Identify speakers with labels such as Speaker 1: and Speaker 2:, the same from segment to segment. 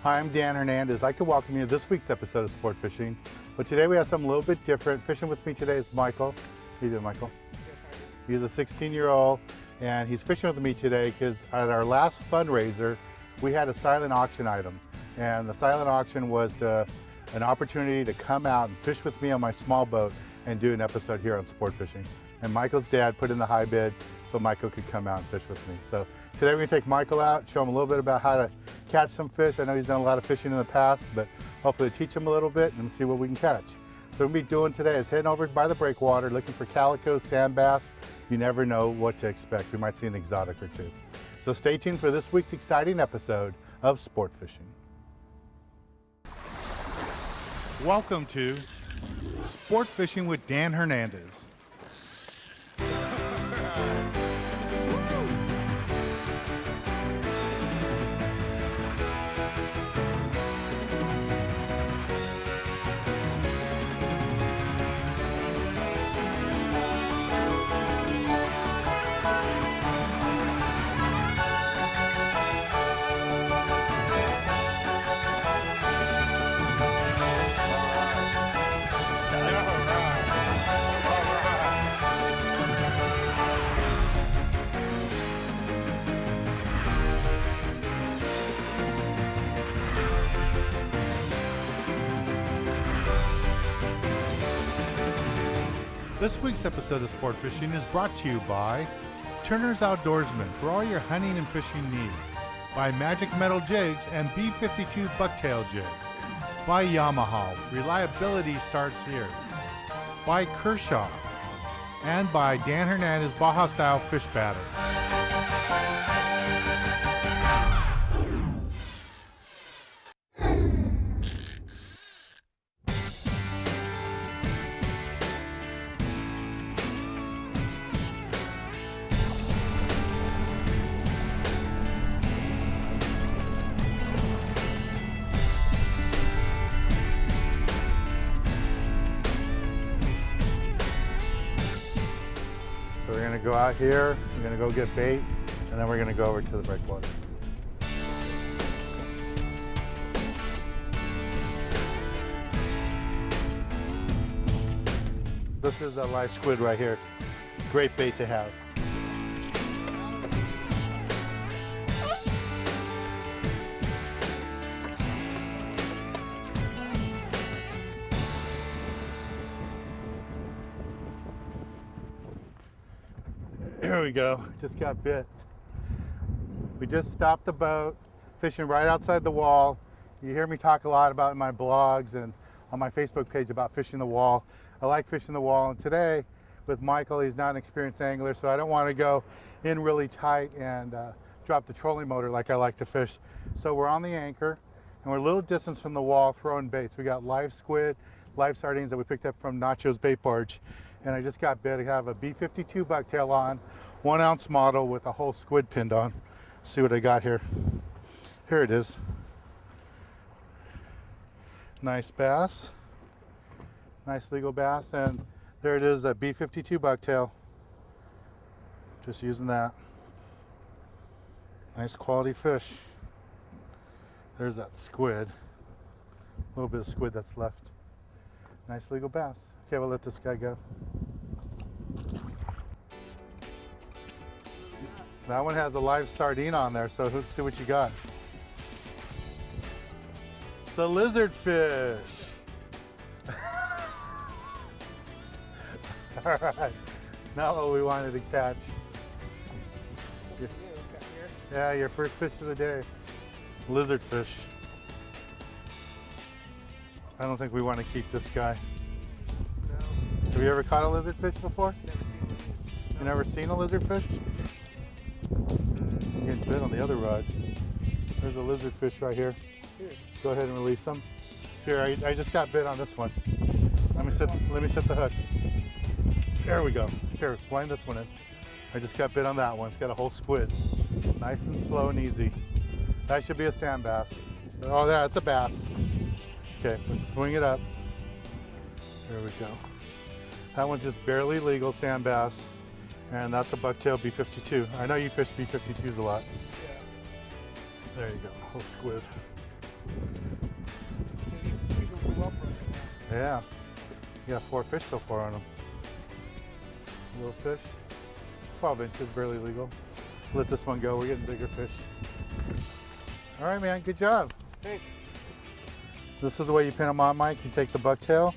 Speaker 1: Hi, I'm Dan Hernandez. I'd like to welcome you to this week's episode of Sport Fishing. But today we have something a little bit different. Fishing with me today is Michael. How you doing, Michael? He's a 16-year-old, and he's fishing with me today because at our last fundraiser, we had a silent auction item. And the silent auction was an opportunity to come out and fish with me on my small boat and do an episode here on Sport Fishing. And Michael's dad put in the high bid so Michael could come out and fish with me. So today we're gonna take Michael out, show him a little bit about how to catch some fish. I know he's done a lot of fishing in the past, but hopefully teach him a little bit and see what we can catch. So what we'll be doing today is heading over by the breakwater, looking for calico, sand bass. You never know what to expect. We might see an exotic or two. So stay tuned for this week's exciting episode of Sport Fishing. Welcome to Sport Fishing with Dan Hernandez. This week's episode of Sport Fishing is brought to you by Turner's Outdoorsman for all your hunting and fishing needs, by Magic Metal Jigs and B52 Bucktail Jig, by Yamaha, reliability starts here, by Kershaw, and by Dan Hernandez Baja Style Fish Batter. So we're gonna go out here, we're gonna go get bait, and then we're gonna go over to the breakwater. This is a live squid right here. Great bait to have. Here we go, just got bit. We just stopped the boat, fishing right outside the wall. You hear me talk a lot about in my blogs and on my Facebook page about fishing the wall. I like fishing the wall, and today with Michael, he's not an experienced angler, so I don't want to go in really tight and drop the trolling motor like I like to fish. So we're on the anchor, and we're a little distance from the wall throwing baits. We got live squid, live sardines that we picked up from Nacho's bait barge. And I just got bit. I have a B52 bucktail on, 1 ounce model with a whole squid pinned on. Let's see what I got here. Here it is. Nice bass. Nice legal bass. And there it is, that B52 bucktail. Just using that. Nice quality fish. There's that squid. A little bit of squid that's left. Nice legal bass. Okay, we'll let this guy go. That one has a live sardine on there, so let's see what you got. It's a lizard fish. All right, not what we wanted to catch. Yeah, your first fish of the day. Lizard fish. I don't think we want to keep this guy. No. Have you ever caught a lizard fish before? Never seen a lizard fish. You never seen a lizard fish? I'm getting bit on the other rod. There's a lizard fish right here. Go ahead and release them. Here, I just got bit on this one. Let me set the hook. There we go. Here, wind this one in. I just got bit on that one. It's got a whole squid. Nice and slow and easy. That should be a sand bass. Oh, yeah, it's a bass. Okay, let's swing it up. There we go. That one's just barely legal sand bass. And that's a bucktail B52. I know you fish B52s a lot. Yeah. There you go, whole squid.
Speaker 2: pretty well for him.
Speaker 1: Yeah. You got 4 fish so far on them. Little fish. 12 inches, barely legal. Let this one go. We're getting bigger fish. All right, man. Good job.
Speaker 2: Thanks.
Speaker 1: This is the way you pin them on, Mike. You take the bucktail,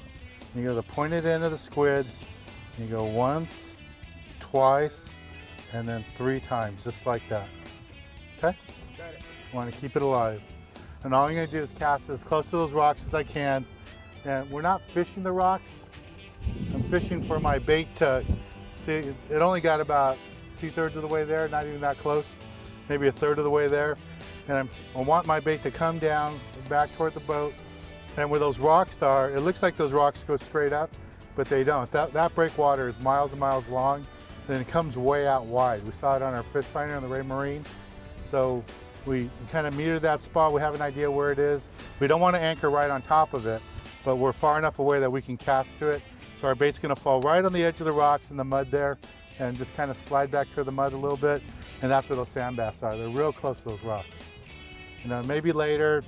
Speaker 1: you go to the pointed end of the squid, you go once, twice, and then 3 times, just like that. Okay?
Speaker 2: Got it.
Speaker 1: I want to keep it alive. And all I'm going to do is cast as close to those rocks as I can. And we're not fishing the rocks. I'm fishing for my bait to, see, it only got about 2/3 of the way there, not even that close, maybe 1/3 of the way there. And I want my bait to come down back toward the boat. And where those rocks are, it looks like those rocks go straight up, but they don't. That breakwater is miles and miles long, and it comes way out wide. We saw it on our fish finder on the Ray Marine. So we kind of metered that spot. We have an idea where it is. We don't want to anchor right on top of it, but we're far enough away that we can cast to it. So our bait's gonna fall right on the edge of the rocks in the mud there and just kind of slide back toward the mud a little bit. And that's where those sand bass are. They're real close to those rocks. You know, maybe later,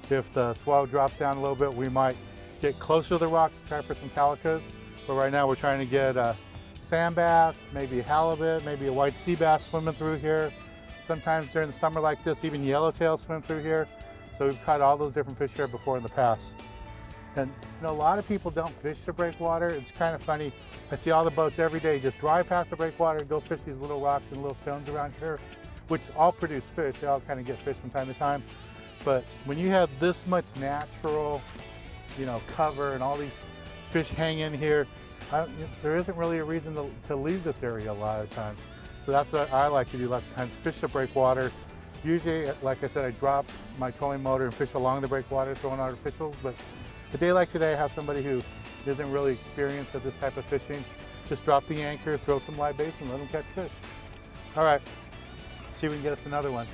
Speaker 1: if the swell drops down a little bit, we might get closer to the rocks to try for some calicos. But right now we're trying to get a sand bass, maybe a halibut, maybe a white sea bass swimming through here. Sometimes during the summer like this, even yellowtail swim through here. So we've caught all those different fish here before in the past. And you know, a lot of people don't fish the breakwater. It's kind of funny. I see all the boats every day just drive past the breakwater and go fish these little rocks and little stones around here, which all produce fish. They all kind of get fish from time to time. But when you have this much natural, you know, cover and all these fish hanging here, there isn't really a reason to leave this area a lot of times. So that's what I like to do lots of times, fish the breakwater. Usually, like I said, I drop my trolling motor and fish along the breakwater, throwing artificials. But a day like today, I have somebody who isn't really experienced at this type of fishing. Just drop the anchor, throw some live baits, and let them catch fish. All right, let's see if we can get us another one.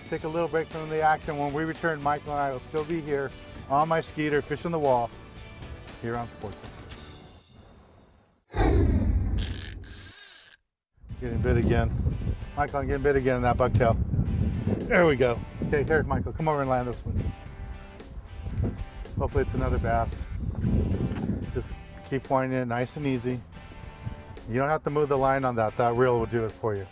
Speaker 1: Take a little break from the action. When we return, Michael and I will still be here on my skeeter, fishing the wall, here on Sport Fishing. Getting bit again. Michael, I'm getting bit again in that bucktail. There we go. Okay, here, Michael, come over and land this one. Hopefully it's another bass. Just keep winding it nice and easy. You don't have to move the line on that. That reel will do it for you.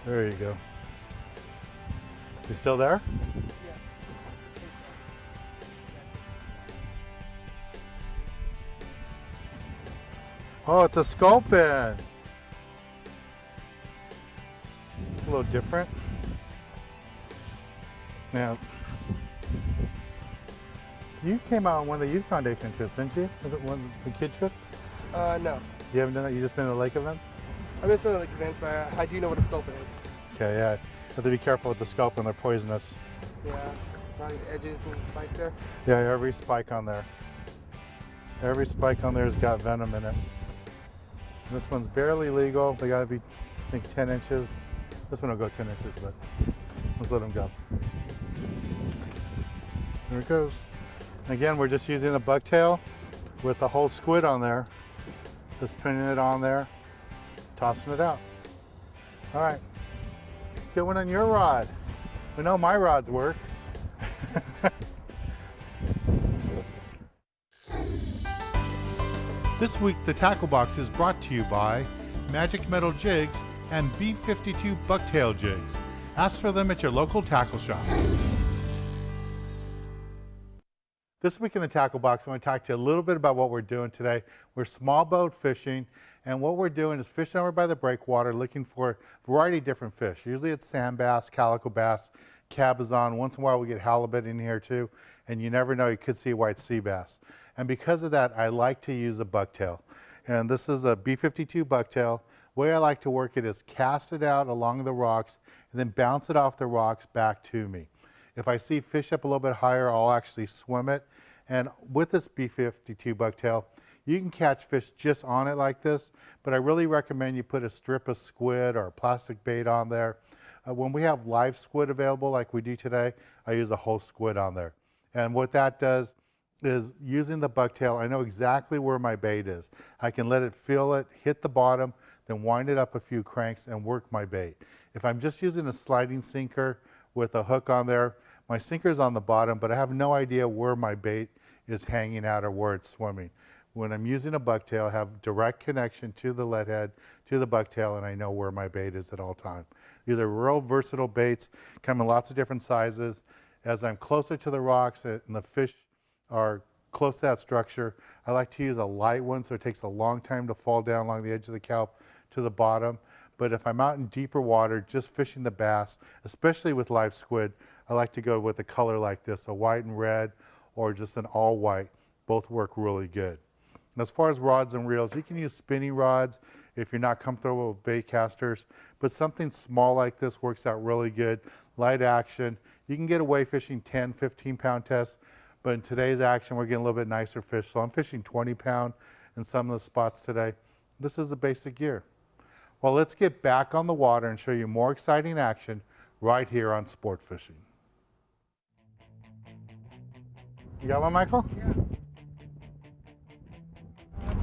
Speaker 1: There you go. You still there?
Speaker 2: Yeah.
Speaker 1: Oh, it's a sculpin. It's a little different. Now, you came out on one of the Youth Foundation trips, didn't you? One of the kid trips?
Speaker 2: No.
Speaker 1: You haven't done that? You just been to the lake events?
Speaker 2: I've been to some of the events, but I do know what a sculpin is.
Speaker 1: Okay, yeah. Have to be careful with the sculpin, they're poisonous.
Speaker 2: Yeah, probably the edges and spikes there.
Speaker 1: Yeah, every spike on there. Every spike on there has got venom in it. This one's barely legal. They gotta be, I think, 10 inches. This one will go 10 inches, but let's let them go. There it goes. Again, we're just using a bucktail with the whole squid on there. Just pinning it on there, tossing it out. All right, let's get one on your rod. We know my rods work. This week, the Tackle Box is brought to you by Magic Metal Jigs and B52 Bucktail Jigs. Ask for them at your local tackle shop. This week in the Tackle Box, I want to talk to you a little bit about what we're doing today. We're small boat fishing, and what we're doing is fishing over by the breakwater, looking for a variety of different fish. Usually it's sand bass, calico bass, cabezon. Once in a while we get halibut in here too, and you never know, you could see a white sea bass. And because of that, I like to use a bucktail. And this is a B52 bucktail. The way I like to work it is cast it out along the rocks and then bounce it off the rocks back to me. If I see fish up a little bit higher, I'll actually swim it. And with this B52 bucktail, you can catch fish just on it like this, but I really recommend you put a strip of squid or a plastic bait on there. When we have live squid available like we do today, I use a whole squid on there. And what that does is, using the bucktail, I know exactly where my bait is. I can let it feel it, hit the bottom, then wind it up a few cranks and work my bait. If I'm just using a sliding sinker with a hook on there, My sinker's on the bottom, but I have no idea where my bait is hanging out or where it's swimming. When I'm using a bucktail, I have direct connection to the lead head, to the bucktail, and I know where my bait is at all time. These are real versatile baits, come in lots of different sizes. As I'm closer to the rocks and the fish are close to that structure, I like to use a light one so it takes a long time to fall down along the edge of the kelp to the bottom. But if I'm out in deeper water, just fishing the bass, especially with live squid, I like to go with a color like this, a white and red, or just an all white. Both work really good. And as far as rods and reels, you can use spinning rods if you're not comfortable with bait casters, but something small like this works out really good. Light action. You can get away fishing 10, 15 pound tests, but in today's action, we're getting a little bit nicer fish. So I'm fishing 20 pound in some of the spots today. This is the basic gear. Well, let's get back on the water and show you more exciting action right here on Sport Fishing. You got one, Michael?
Speaker 2: Yeah.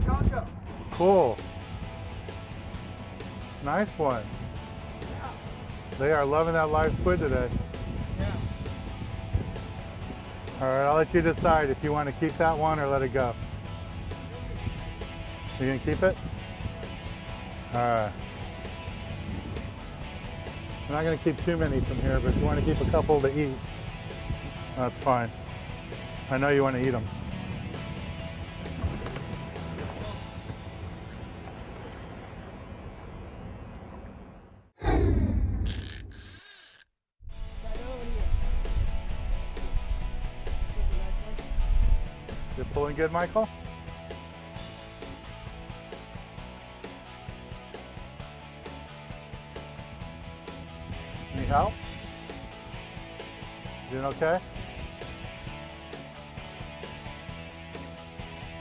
Speaker 2: Calico.
Speaker 1: Cool. Nice one.
Speaker 2: Yeah.
Speaker 1: They are loving that live squid today.
Speaker 2: Yeah.
Speaker 1: All right, I'll let you decide if you want to keep that one or let it go. You gonna keep it? All right. I'm not gonna keep too many from here, but if you want to keep a couple to eat, that's fine. I know you want to eat them. You're pulling good, Michael? Need help? Doing okay?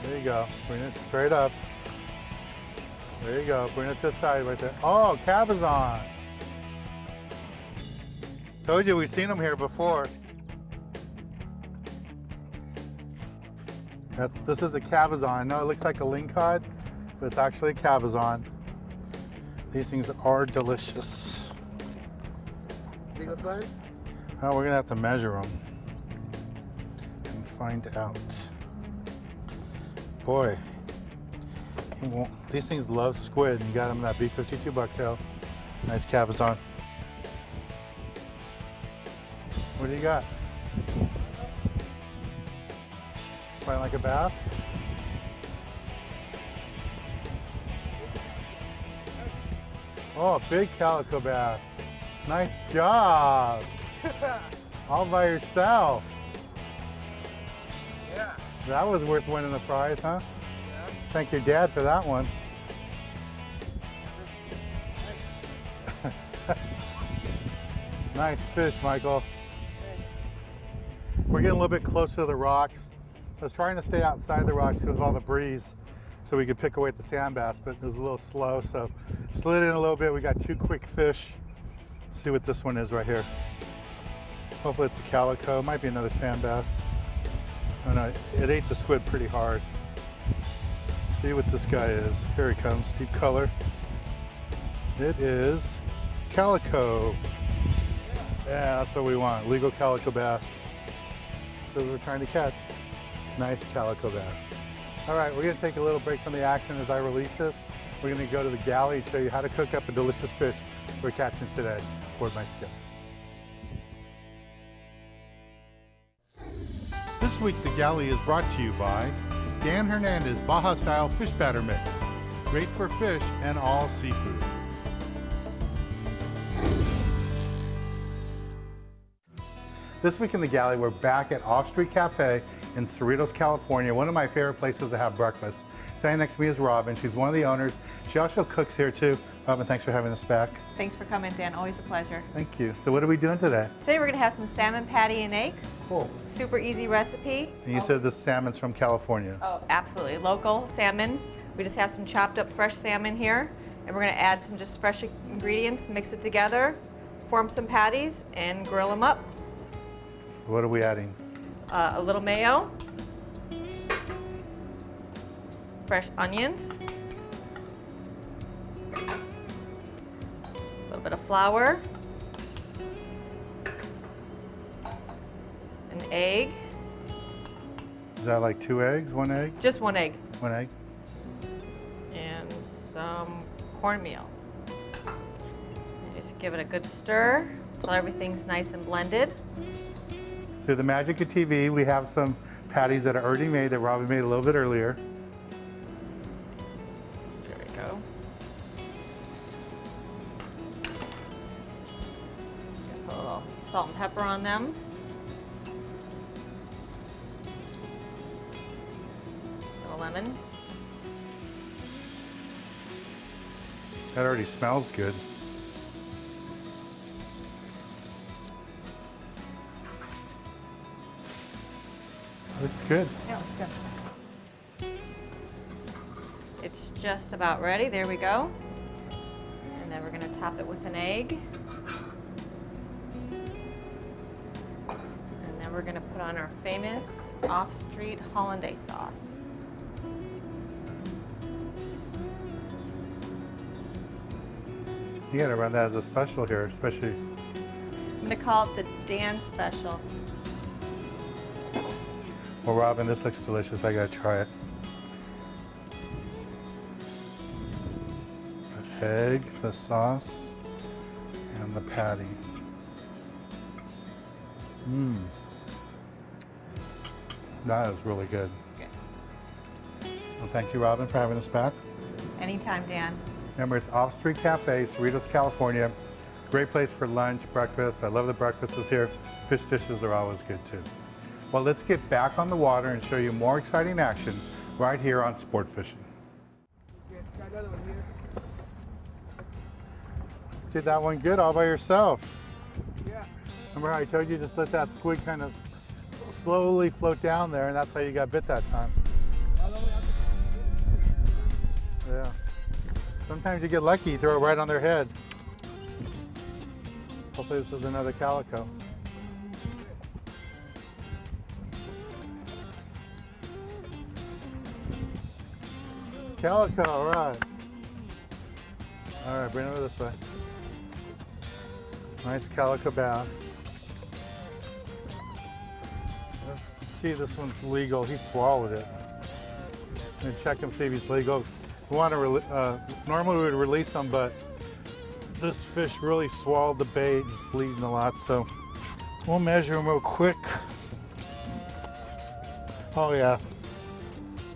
Speaker 1: There you go. Bring it straight up. There you go. Bring it to the side right there. Oh, cabezon. Told you we've seen them here before. This is a cabezon. I know it looks like a lingcod, but it's actually a cabezon. These things are delicious.
Speaker 2: Legal size?
Speaker 1: Oh, we're gonna have to measure them and find out. Boy, these things love squid. You got them in that B52 bucktail. Nice cabezon. What do you got? Find like a bass? Oh, a big calico bass. Nice job. All by yourself.
Speaker 2: Yeah.
Speaker 1: That was worth winning the prize, huh?
Speaker 2: Yeah.
Speaker 1: Thank your dad for that one. Nice fish, Michael. We're getting a little bit closer to the rocks. I was trying to stay outside the rocks because of all the breeze so we could pick away at the sand bass, but it was a little slow, so slid in a little bit. We got two quick fish. Let's see what this one is right here. Hopefully it's a calico. Might be another sand bass. Oh no, it ate the squid pretty hard. Let's see what this guy is. Here he comes, deep color. It is calico. Yeah, that's what we want, legal calico bass. That's what we're trying to catch. Nice calico bass. All right, we're gonna take a little break from the action as I release this. We're gonna go to the galley and show you how to cook up a delicious fish we're catching today aboard my skiff. This week, the galley is brought to you by Dan Hernandez Baja Style Fish Batter Mix. Great for fish and all seafood. This week in the galley, we're back at Off Street Cafe in Cerritos, California, one of my favorite places to have breakfast. Standing next to me is Robin. She's one of the owners. She also cooks here too. Robin, thanks for having us back.
Speaker 3: Thanks for coming, Dan. Always a pleasure.
Speaker 1: Thank you. So what are we doing today?
Speaker 3: Today we're going to have some salmon patty and eggs.
Speaker 1: Cool.
Speaker 3: Super easy recipe.
Speaker 1: And you said the salmon's from California.
Speaker 3: Oh, absolutely. Local salmon. We just have some chopped up fresh salmon here. And we're going to add some just fresh ingredients, mix it together, form some patties, and grill them up.
Speaker 1: So what are we adding?
Speaker 3: A little mayo, fresh onions, a little bit of flour, egg.
Speaker 1: Is that like 2 eggs, 1 egg?
Speaker 3: Just 1 egg.
Speaker 1: 1 egg.
Speaker 3: And some cornmeal. And just give it a good stir until everything's nice and blended.
Speaker 1: Through the magic of TV, we have some patties that are already made that Robin made a little bit earlier.
Speaker 3: There we go. Put a little salt and pepper on them. A little lemon.
Speaker 1: That already smells good. Looks good.
Speaker 3: Yeah, it's good. It's just about ready. There we go. And then we're going to top it with an egg. And then we're going to put on our famous off-street hollandaise sauce.
Speaker 1: You gotta run that as a special here, especially.
Speaker 3: I'm going to call it the Dan special.
Speaker 1: Well, Robin, this looks delicious. I gotta try it. The egg, the sauce, and the patty. Mmm. That is really good.
Speaker 3: Good.
Speaker 1: Well, thank you, Robin, for having us back.
Speaker 3: Anytime, Dan.
Speaker 1: Remember, it's Off Street Cafe, Cerritos, California. Great place for lunch, breakfast. I love the breakfasts here. Fish dishes are always good too. Well, let's get back on the water and show you more exciting action right here on Sport Fishing.
Speaker 2: Yeah, try another one here.
Speaker 1: Did that one good all by yourself.
Speaker 2: Yeah.
Speaker 1: Remember how I told you just let that squid kind of slowly float down there, and that's how you got bit that time. Yeah. Sometimes you get lucky, you throw it right on their head. Hopefully this is another calico. Calico, all right. All right, bring it over this way. Nice calico bass. Let's see if this one's legal. He swallowed it. I'm gonna check him, see if he's legal. We want to, normally we would release them, but this fish really swallowed the bait. He's bleeding a lot, so we'll measure him real quick. Oh yeah,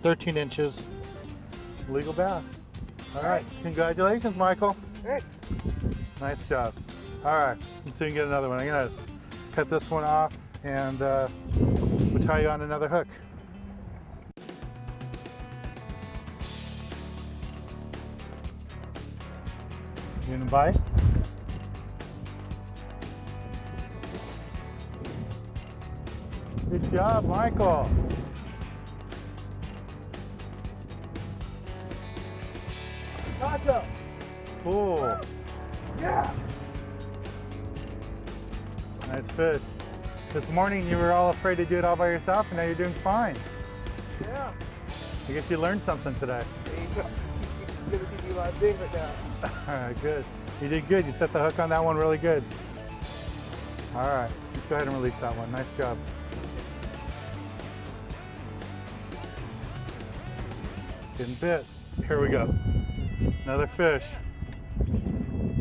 Speaker 1: 13 inches. Legal bass. All right, congratulations, Michael.
Speaker 2: Thanks.
Speaker 1: Nice job. All right, let's see if we can get another one. I'm gonna cut this one off and we'll tie you on another hook. You gonna bite? Good job, Michael.
Speaker 2: Taco.
Speaker 1: Cool.
Speaker 2: Yeah.
Speaker 1: Nice fish. This morning you were all afraid to do it all by yourself, and now you're doing fine.
Speaker 2: Yeah.
Speaker 1: I guess you learned something today.
Speaker 2: There you go. You're gonna teach me a lot of things right now.
Speaker 1: All right, good. You did good. You set the hook on that one really good. All right, let's go ahead and release that one. Nice job. Getting bit. Here we go. Another fish. I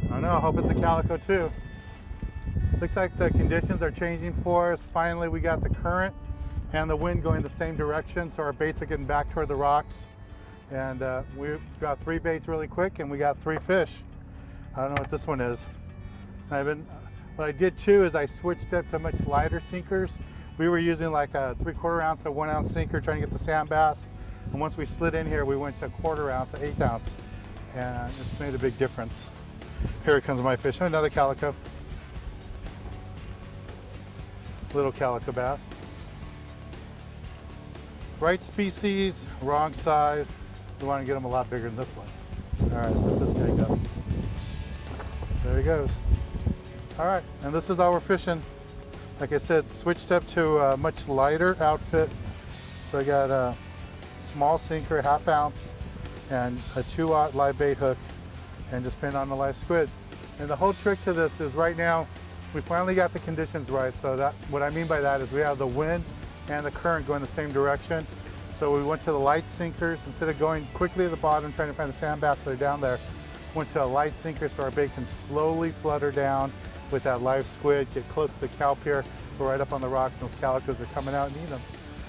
Speaker 1: don't know, I hope it's a calico too. Looks like the conditions are changing for us. Finally, we got the current and the wind going the same direction, so our baits are getting back toward the rocks. And we got 3 baits really quick, and we got 3 fish. I don't know what this one is. What I did too is I switched up to much lighter sinkers. We were using like a 3/4 ounce or 1 ounce sinker trying to get the sand bass. And once we slid in here, we went to 1/4 ounce to 1/8 ounce. And it's made a big difference. Here comes my fish. Oh, another calico. Little calico bass. Right species, wrong size. We want to get them a lot bigger than this one. All right, let's let this guy go. There he goes. All right, and this is how we're fishing. Like I said, switched up to a much lighter outfit. So I got a small sinker, 1/2 ounce, and a 2/0 live bait hook, and just pin on the live squid. And the whole trick to this is right now, We finally got the conditions right. So that, what I mean by that is we have the wind and the current going the same direction. So we went to the light sinkers. Instead of going quickly to the bottom trying to find the sand bass that are down there, went to a light sinker so our bait can slowly flutter down with that live squid, get close to the kelp here. We're right up on the rocks and those calicos are coming out and eat them.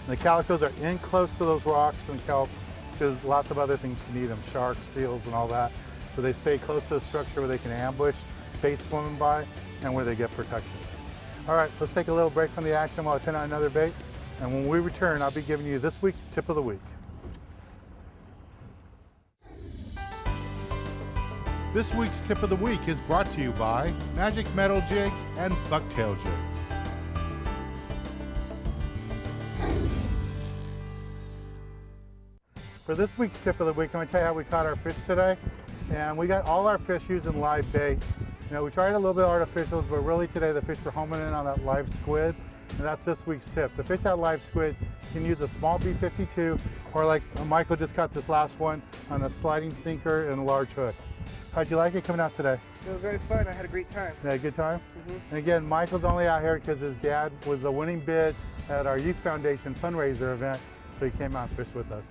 Speaker 1: And the calicos are in close to those rocks and kelp because lots of other things can eat them, sharks, seals, and all that. So they stay close to the structure where they can ambush bait swimming by and where they get protection. All right, let's take a little break from the action while I pin on another bait. And when we return, I'll be giving you this week's tip of the week. This week's tip of the week is brought to you by Magic Metal Jigs and Bucktail Jigs. For this week's tip of the week, I'm going to tell you how we caught our fish today. And we got all our fish using live bait. You know, we tried a little bit of artificials, but really today the fish were homing in on that live squid. And that's this week's tip. To fish that live squid, you can use a small B52, or like Michael just caught this last one on a sliding sinker and a large hook. How'd you like it coming out today?
Speaker 2: It was very fun. I had a great time.
Speaker 1: You had a good time?
Speaker 2: Mm-hmm.
Speaker 1: And again, Michael's only out here because his dad was the winning bid at our Youth Foundation fundraiser event, so he came out and fished with us.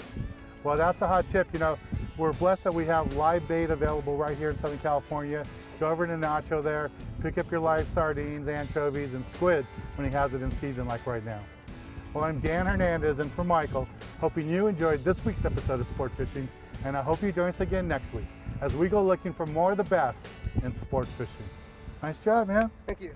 Speaker 1: Well, that's a hot tip. You know, we're blessed that we have live bait available right here in Southern California. Go over to Nacho there, pick up your live sardines, anchovies, and squid when he has it in season like right now. Well, I'm Dan Hernandez, and for Michael, hoping you enjoyed this week's episode of Sport Fishing, and I hope you join us again next week as we go looking for more of the best in sport fishing. Nice job, man.
Speaker 2: Thank you.